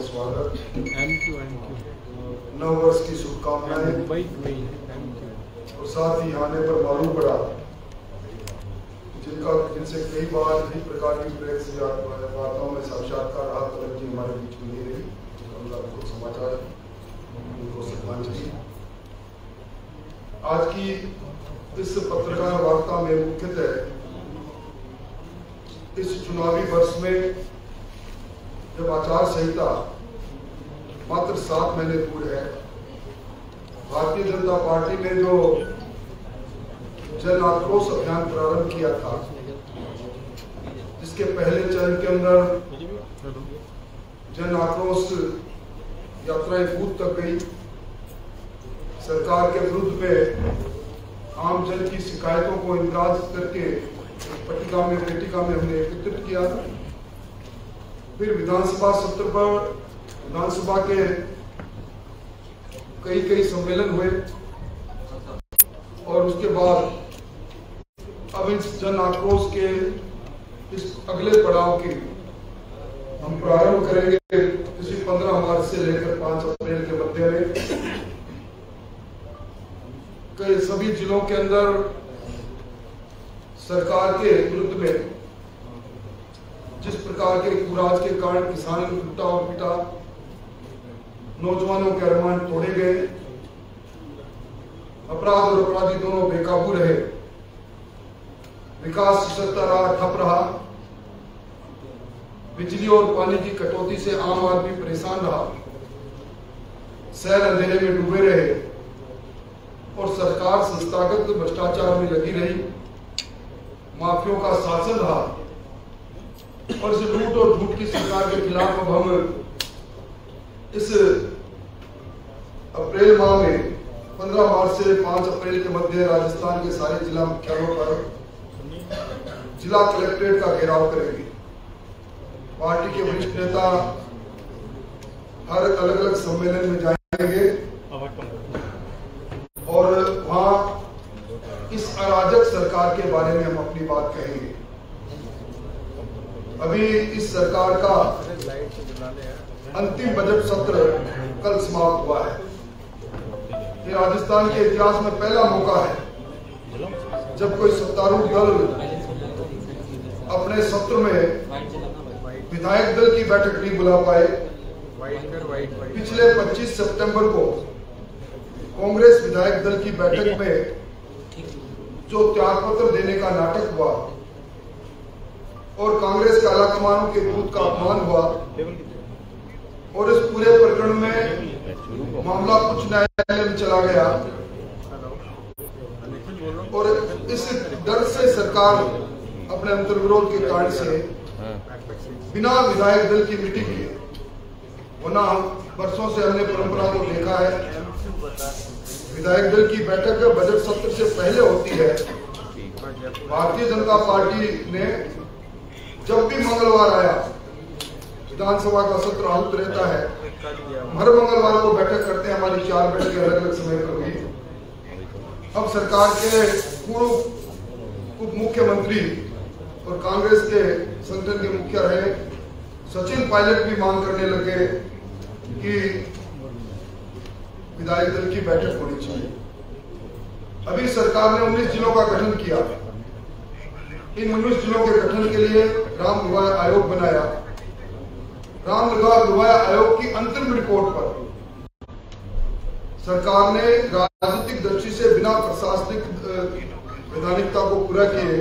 में स्वागत। Thank you. नव वर्ष की शुभकामनाएं और साथ ही आने पर मालूम पड़ा जिनसे कई बार कई प्रकार की प्रेस वार्ताओं में साक्षात्कार रहा, कलम जी हमारे बीच में नहीं रही, कुछ समाचार उनको श्रद्धांजलि। आज की इस पत्रकार वार्ता में मुख्यतः इस चुनावी वर्ष में जब आचार संहिता मात्र 7 महीने दूर है, भारतीय जनता पार्टी ने जो जन आक्रोश अभियान प्रारंभ किया था, जिसके पहले चरण के अंदर जन आक्रोश यात्राएं बूथ तक गई, सरकार के विरुद्ध में आम जन की शिकायतों को इंद्राज करके पेटिका में हमने एकत्रित किया। फिर विधानसभा सत्र पर विधानसभा के कई सम्मेलन हुए और उसके बाद अब इस जन आक्रोश के इस अगले पड़ाव की हम प्रारंभ करेंगे इसी 15 मार्च से लेकर 5 अप्रैल के मध्य में कई सभी जिलों के अंदर सरकार के विरुद्ध में जिस प्रकार के कुराज के कारण किसानों को लूटा और पीटा, नौजवानों के अरमान तोड़े गए, अपराध और अपराधी दोनों बेकाबू रहे, विकास सशक्त रहा, ठप रहा, बिजली और पानी की कटौती से आम आदमी परेशान रहा, शहर अंधेरे में डूबे रहे और सरकार संस्थागत भ्रष्टाचार में लगी रही, माफियों का शासन रहा और इस लूट और झूठ की सरकार के खिलाफ अब हम इस अप्रैल माह में 15 मार्च से 5 अप्रैल के मध्य राजस्थान के सारे जिला मुख्यालयों पर जिला कलेक्ट्रेट का घेराव करेंगे। पार्टी के वरिष्ठ नेता हर अलग अलग सम्मेलन में जाएंगे और वहां इस अराजक सरकार के बारे में हम अपनी बात कहेंगे। अभी इस सरकार का अंतिम बजट सत्र कल समाप्त हुआ है। ये राजस्थान के इतिहास में पहला मौका है जब कोई सत्तारूढ़ दल अपने सत्र में विधायक दल की बैठक नहीं बुला पाए। पिछले 25 सितंबर को कांग्रेस विधायक दल की बैठक में जो त्यागपत्र देने का नाटक हुआ और कांग्रेस के आलाकमानों के दूत का अपमान हुआ और इस पूरे प्रकरण में मामला उच्च न्यायालय में चला गया और इस डर से सरकार अपने अंतर्विरोध के कारण से बिना विधायक दल की मीटिंग किए, वरना वर्षों से हमने परंपरा को देखा है विधायक दल की बैठक बजट सत्र से पहले होती है। भारतीय जनता पार्टी ने जब भी मंगलवार आया, विधानसभा का सत्र आहूत रहता है, हर मंगलवार को बैठक करते हैं। हमारी 4 बैठकें अलग अलग समय पर हुई। अब सरकार के पूर्व उप मुख्यमंत्री और कांग्रेस के संगठन के मुखिया रहे सचिन पायलट भी मांग करने लगे कि विधायक दल की बैठक होनी चाहिए। अभी सरकार ने 19 जिलों का गठन किया। इन 19 जिलों के गठन के लिए राम लुवाया आयोग बनाया। राम लुवाया आयोग की अंतिम रिपोर्ट पर सरकार ने राजनीतिक दृष्टि से बिना प्रशासनिक वैधानिकता को पूरा किए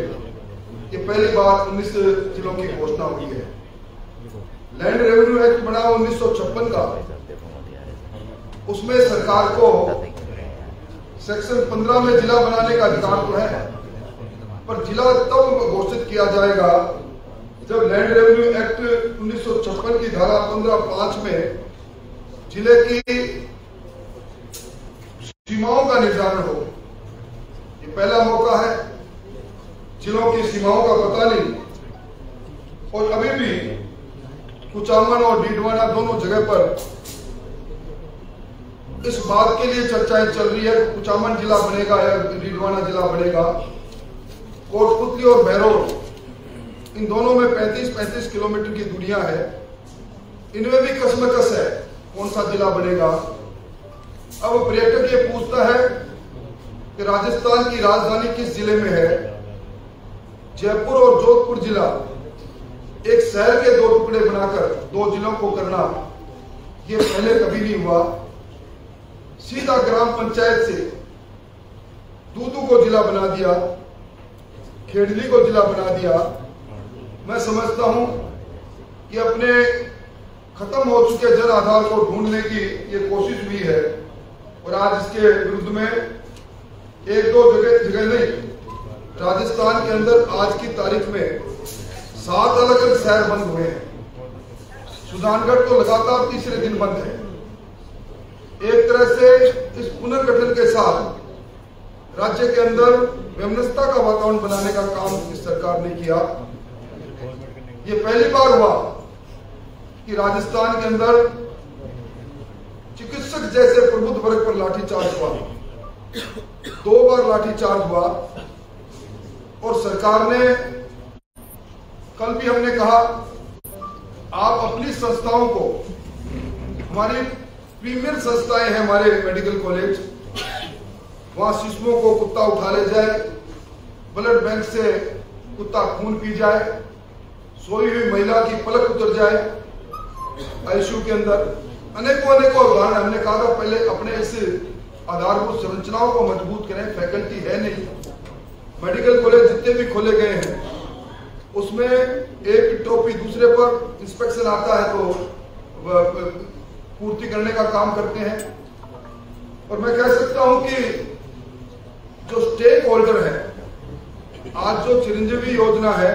ये पहली बार 19 जिलों की घोषणा हुई है। लैंड रेवेन्यू एक्ट बना 1956 का, उसमें सरकार को सेक्शन 15 में जिला बनाने का अधिकार तो है, पर जिला तब घोषित किया जाएगा जब लैंड रेवेन्यू एक्ट 1956 की धारा 15(5) में जिले की सीमाओं का निर्धारण हो। ये पहला मौका है, जिलों की सीमाओं का पता नहीं और अभी भी कुचामन और डीडवाना दोनों जगह पर इस बात के लिए चर्चाएं चल रही है कुचामन जिला बनेगा या डीडवाना जिला बनेगा। कोटपुतली और बहरोड इन दोनों में 35-35 किलोमीटर की दूरियां है इनमें भी कसमकस है कौन सा जिला बनेगा। अब पर्यटक ये पूछता है कि राजस्थान की राजधानी किस जिले में है। जयपुर और जोधपुर जिला एक शहर के 2 टुकड़े बनाकर 2 जिलों को करना ये पहले कभी नहीं हुआ। सीधा ग्राम पंचायत से दूदू को जिला बना दिया, खेड़ली को जिला बना दिया। मैं समझता हूं कि अपने खत्म हो चुके जन आधार को ढूंढने की ये कोशिश भी है और आज इसके विरुद्ध में 1-2 जगह नहीं, राजस्थान के अंदर आज की तारीख में 7 अलग अलग शहर बंद हुए हैं। सुजानगढ़ तो लगातार तीसरे दिन बंद है। एक तरह से इस पुनर्गठन के साथ राज्य के अंदर वैमनस्यता का वातावरण बनाने का काम इस सरकार ने किया। ये पहली बार हुआ कि राजस्थान के अंदर चिकित्सक जैसे प्रबुद्ध वर्ग पर लाठीचार्ज हुआ। 2 बार लाठीचार्ज हुआ और सरकार ने, कल भी हमने कहा, आप अपनी संस्थाओं को, हमारी प्रीमियर संस्थाएं हैं, हमारे मेडिकल कॉलेज, वहां शिशुओं को कुत्ता उठा ले जाए, ब्लड बैंक से कुत्ता खून पी जाए, सोई हुई महिला की पलक उतर जाए आईसीयू के अंदर, अनेकों उदाहरण। हमने कहा था पहले अपने इस आधारभूत संरचनाओं को मजबूत करें। फैकल्टी है नहीं, मेडिकल कॉलेज जितने भी खोले गए हैं उसमें एक टोपी दूसरे पर इंस्पेक्शन आता है तो पूर्ति करने का काम करते हैं। और मैं कह सकता हूं कि जो स्टेक होल्डर है, आज जो चिरंजीवी योजना है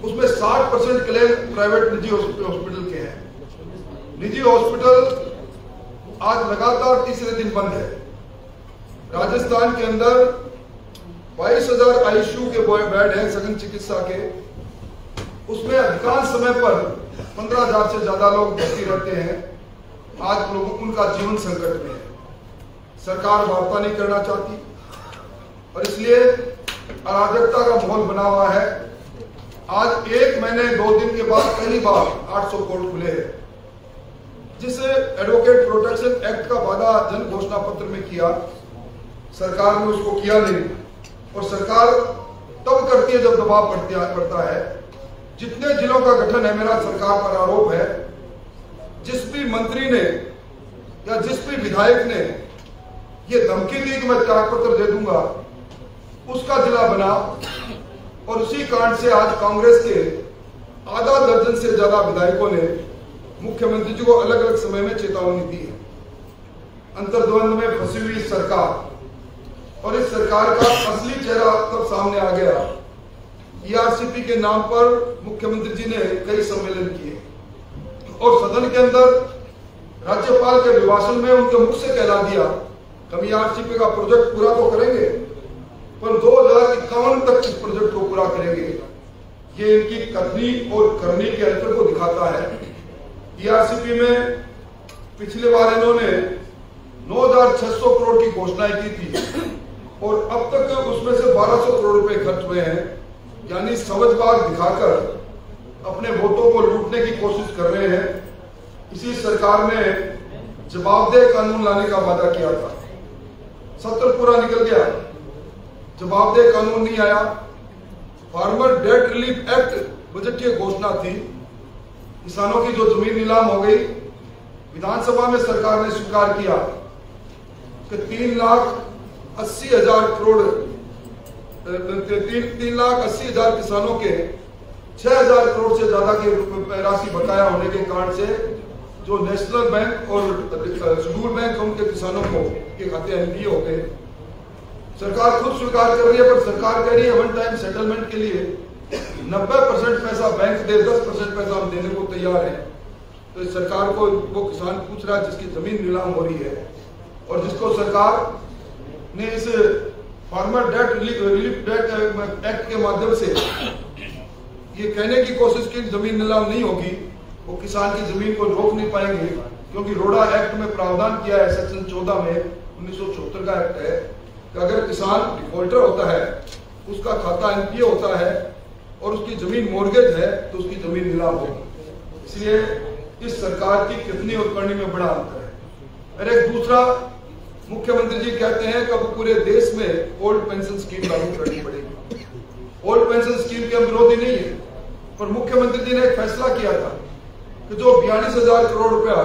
उसमें 60% क्लेम प्राइवेट निजी हॉस्पिटल के हैं। निजी हॉस्पिटल आज लगातार तीसरे दिन बंद है। राजस्थान के अंदर 22,000 आईसीयू के बेड हैं सघन चिकित्सा के, उसमें अधिकांश समय पर 15,000 से ज्यादा लोग भर्ती रहते हैं। आज लोगों उनका जीवन संकट में है। सरकार वार्ता नहीं करना चाहती और इसलिए अराजकता का माहौल बना हुआ है। आज 1 महीने 2 दिन के बाद पहली बार 800 कोर्ट खुले हैं। जिस एडवोकेट प्रोटेक्शन एक्ट का वादा जन घोषणा पत्र में किया, सरकार ने उसको किया नहीं। और सरकार तब करती है जब दबाव पड़ता है। जितने जिलों का गठन है, मेरा सरकार पर आरोप है, जिस भी मंत्री ने या जिस भी विधायक ने ये धमकी दी कि मैं त्यागपत्र दे दूंगा, उसका जिला बना। और उसी कारण से आज कांग्रेस के आधा दर्जन से ज्यादा विधायकों ने मुख्यमंत्री जी को अलग अलग समय में चेतावनी दी है। अंतर्द्वंद में फंसी हुई सरकार, और इस सरकार का असली चेहरा तब सामने आ गया। ईआरसीपी के नाम पर मुख्यमंत्री जी ने कई सम्मेलन किए और सदन के अंदर राज्यपाल के अभिभाषण में उनके मुख से कहला दिया कि हम ईआरसीपी का प्रोजेक्ट पूरा तो करेंगे, पर 2051 तक इस प्रोजेक्ट को पूरा करेंगे। ये इनकी कथनी और करनी के अंतर को दिखाता है। ईआरसीपी में पिछले बार इन्होंने 9,600 करोड़ की घोषणाएं की थी और अब तक उसमें से 1,200 करोड़ रुपए खर्च हुए हैं। यानी समझबाग दिखाकर अपने वोटों को लूटने की कोशिश कर रहे हैं। इसी सरकार ने जवाबदेह कानून लाने का वादा किया था, सत्र पूरा निकल गया, जवाबदेह कानून नहीं आया। फार्मर डेट रिलीफ एक्ट बजटीय घोषणा थी, किसानों की जो जमीन नीलाम हो गई, विधानसभा में सरकार ने स्वीकार किया कि 3,80,000 करोड़ 3,80,000 किसानों के 6,000 करोड़ से ज्यादा की राशि बकाया होने के कारण से जो नेशनल बैंक और शेड्यूल बैंक उनके किसानों को के खाते एनपीए हो गए। सरकार खुद स्वीकार कर रही है, पर सरकार कह रही है वन टाइम सेटलमेंट के लिए 90% पैसा बैंक दे, 10% पैसा हम देने को तैयार हैं। तो इस सरकार को वो किसान पूछ रहा है जिसकी जमीन नीलाम हो रही है और जिसको सरकार ने इस फार्मर डेट रिलीफ एक्ट के माध्यम से ये कहने की कोशिश की जमीन नीलाम नहीं होगी, वो किसान की जमीन को रोक नहीं पाएंगे, क्योंकि रोडा एक्ट में प्रावधान किया है, सेक्शन 14 में 1974 का एक्ट है कि अगर किसान डिफॉल्टर होता है, उसका खाता एनपीए होता है और उसकी जमीन मॉर्गेज है तो उसकी जमीन नीलाम होगी। इसलिए इस सरकार की कितनी और करनी में बड़ा अंतर है। और एक दूसरा, मुख्यमंत्री जी कहते हैं कि अब पूरे देश में ओल्ड पेंशन स्कीम लागू करनी पड़ेगी। ओल्ड पेंशन स्कीम के हम विरोधी नहीं है, पर मुख्यमंत्री जी ने एक फैसला किया था कि जो 42,000 करोड़ रुपया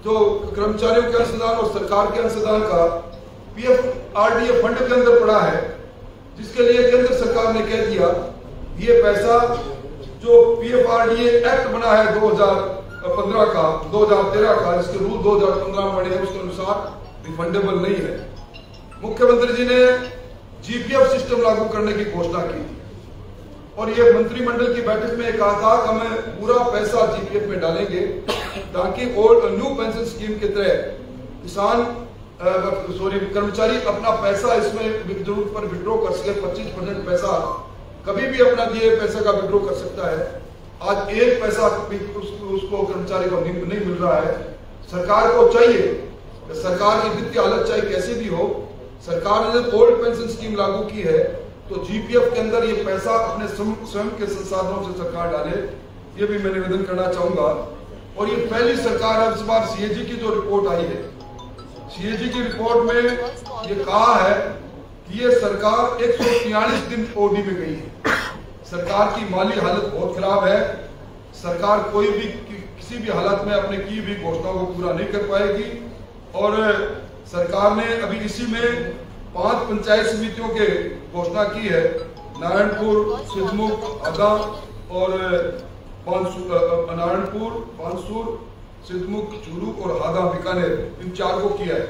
जो कर्मचारियों के अंशदान और सरकार के अंशदान का PFRDA फंड के अंदर पड़ा है, जिसके लिए केंद्र सरकार ने कह दिया ये पैसा जो PFRDA एक्ट बना है 2015 का 2013 का, जिसके रूल 2015 में बने हैं, उसके अनुसार रिफंडेबल नहीं है। मुख्यमंत्री जी ने GPF सिस्टम लागू करने की घोषणा की थी और ये मंत्रिमंडल की बैठक में कहा था कि हमें पूरा पैसा GPF में डालेंगे ताकि ओल्ड न्यू पेंशन स्कीम के तहत कर्मचारी अपना पैसा इसमें जरूरत पर विड्रॉ कर सके। 25% पैसा कभी भी अपना दिए पैसे का विड्रॉ कर सकता है। आज एक पैसा उसको कर्मचारी को नहीं मिल रहा है। सरकार को चाहिए, सरकार की वित्तीय हालत चाहे कैसी भी हो, सरकार ने जब ओल्ड पेंशन स्कीम लागू की है तो GPF के अंदर ये पैसा अपने स्वयं के संसाधनों से सरकार डाले, ये भी मैं निवेदन करना चाहूंगा। और ये पहली सरकार है, इस बार CAG की जो रिपोर्ट आई है, CAG की रिपोर्ट में ये कहा है कि ये सरकार 143 दिन OD में गई है। सरकार की माली हालत बहुत खराब है। सरकार कोई भी किसी भी हालत में अपने की भी घोषणाओं को पूरा नहीं कर पाएगी। और सरकार ने अभी इसी में 5 पंचायत समितियों के घोषणा की है, नारायणपुर, सिद्धमुख, आदा और नारायणपुर, बानसूर, सिद्धमुख, चूरू और हादा बीकानेर, इन 4 को किया है।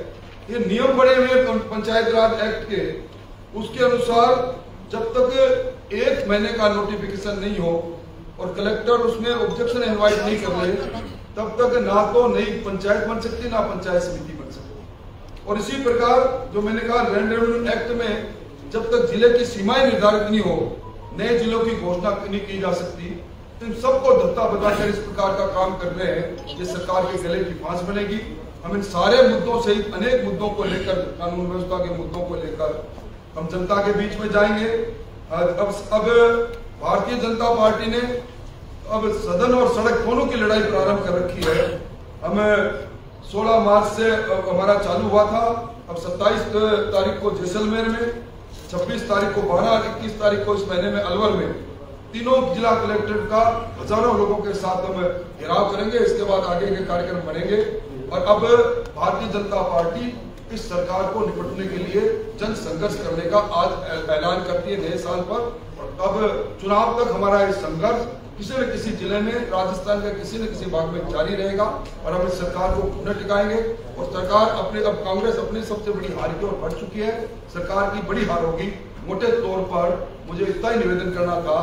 ये नियम बने हुए पंचायत राज एक्ट के, उसके अनुसार जब तक 1 महीने का नोटिफिकेशन नहीं हो और कलेक्टर उसमें ऑब्जेक्शन इनवाइट नहीं कर रहे, तब तक ना तो नई पंचायत बन सकती ना पंचायत समिति बन सकती। और इसी प्रकार जो मैंने कहा लैंड रेवेन्यू एक्ट में जब तक जिले की सीमाएं निर्धारित नहीं हो, नए जिलों की घोषणा नहीं की जा सकती। इन सबको धत्ता बताकर इस प्रकार का काम कर रहे हैं, ये सरकार के गले की फांस बनेगी। हम इन सारे मुद्दों सहित अनेक मुद्दों को लेकर, कानून व्यवस्था के मुद्दों को लेकर हम जनता के बीच में जाएंगे। अब भारतीय जनता पार्टी ने अब सदन और सड़क दोनों की लड़ाई प्रारंभ कर रखी है। हम 16 मार्च से हमारा चालू हुआ था, अब 27 तारीख को जैसलमेर में, 26 तारीख को बारा, 21 तारीख को इस महीने में अलवर में, तीनों जिला कलेक्टर का हजारों लोगों के साथ हम घेराव करेंगे। इसके बाद आगे के कार्यक्रम बढ़ेंगे और अब भारतीय जनता पार्टी इस सरकार को निपटने के लिए जन संघर्ष करने का आज ऐलान करती है नए साल पर। अब चुनाव तक हमारा ये संघर्ष किसी न किसी जिले में, राजस्थान के किसी न किसी भाग में जारी रहेगा और हम इस सरकार को पुनः टिकाएंगे। और सरकार अब कांग्रेस अपनी सबसे बड़ी हार की ओर बढ़ चुकी है, सरकार की बड़ी हार होगी। मोटे तौर पर मुझे इतना ही निवेदन करना था,